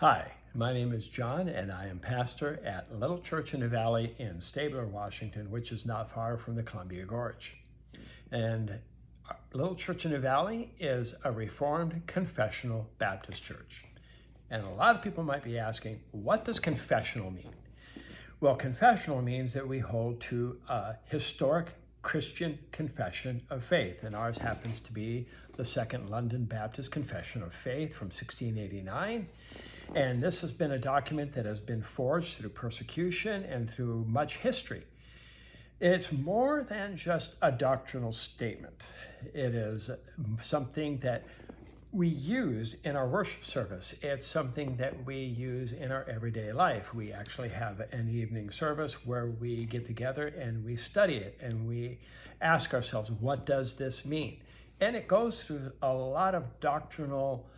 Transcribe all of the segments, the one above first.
Hi, my name is John, and I am pastor at Little Church in the Valley in Stabler, Washington, which is not far from the Columbia Gorge. And Little Church in the Valley is a Reformed confessional Baptist church. And a lot of people might be asking, what does confessional mean? Well, confessional means that we hold to a historic Christian confession of faith, and ours happens to be the Second London Baptist Confession of Faith from 1689. And this has been a document that has been forged through persecution and through much history. It's more than just a doctrinal statement. It is something that we use in our worship service. It's something that we use in our everyday life. We actually have an evening service where we get together and we study it and we ask ourselves, what does this mean? And it goes through a lot of doctrinal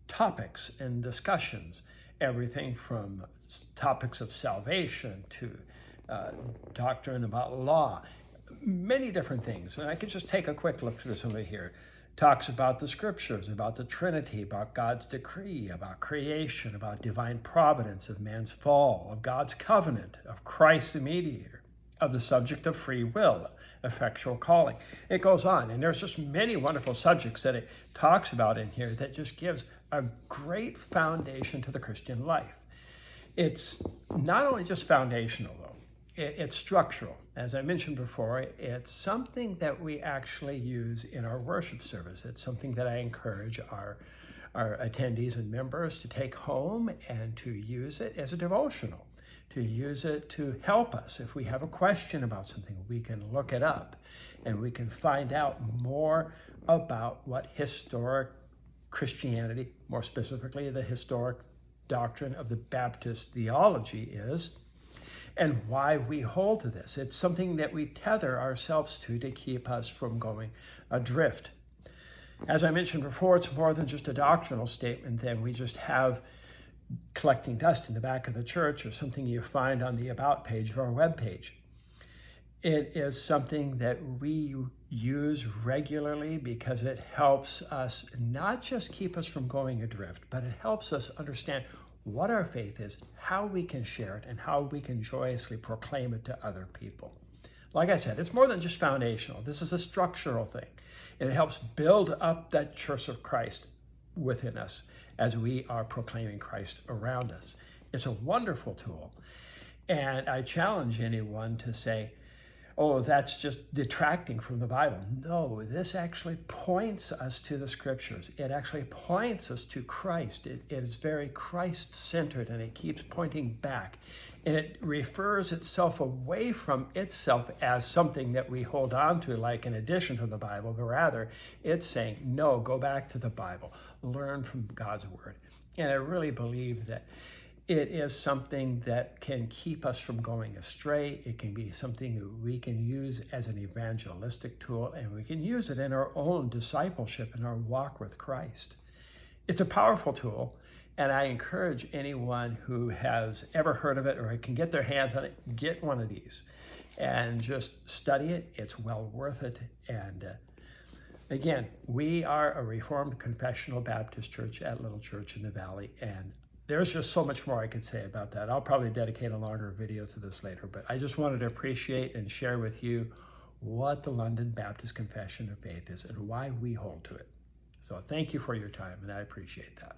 topics and discussions, everything from topics of salvation to doctrine about law, many different things. And I could just take a quick look through some of it here. Talks about the scriptures, about the Trinity, about God's decree, about creation, about divine providence, of man's fall, of God's covenant, of Christ the mediator, of the subject of free will, effectual calling. It goes on, and there's just many wonderful subjects that it talks about in here that just gives a great foundation to the Christian life. It's not only just foundational, though. It's structural. As I mentioned before, it's something that we actually use in our worship service. It's something that I encourage our attendees and members to take home and to use it as a devotional, to use it to help us. If we have a question about something, we can look it up and we can find out more about what historic Christianity, more specifically the historic doctrine of the Baptist theology is, and why we hold to this. It's something that we tether ourselves to keep us from going adrift. As I mentioned before, it's more than just a doctrinal statement than we just have collecting dust in the back of the church or something you find on the About page of our webpage. It is something that we use regularly because it helps us not just keep us from going adrift, but it helps us understand what our faith is, how we can share it, and how we can joyously proclaim it to other people. Like I said, it's more than just foundational. This is a structural thing. And it helps build up that church of Christ within us as we are proclaiming Christ around us. It's a wonderful tool. And I challenge anyone to say, oh, that's just detracting from the Bible. No, this actually points us to the scriptures. It actually points us to Christ. It is very Christ-centered, and it keeps pointing back. And it refers itself away from itself as something that we hold on to, like in addition to the Bible, but rather it's saying, no, go back to the Bible. Learn from God's word. And I really believe that it is something that can keep us from going astray. It can be something that we can use as an evangelistic tool, and we can use it in our own discipleship and our walk with Christ. It's a powerful tool, and I encourage anyone who has ever heard of it or can get their hands on it, get one of these and just study it. It's well worth it. And again, we are a Reformed confessional Baptist church at Little Church in the Valley, and there's just so much more I could say about that. I'll probably dedicate a longer video to this later, but I just wanted to appreciate and share with you what the London Baptist Confession of Faith is and why we hold to it. So thank you for your time, and I appreciate that.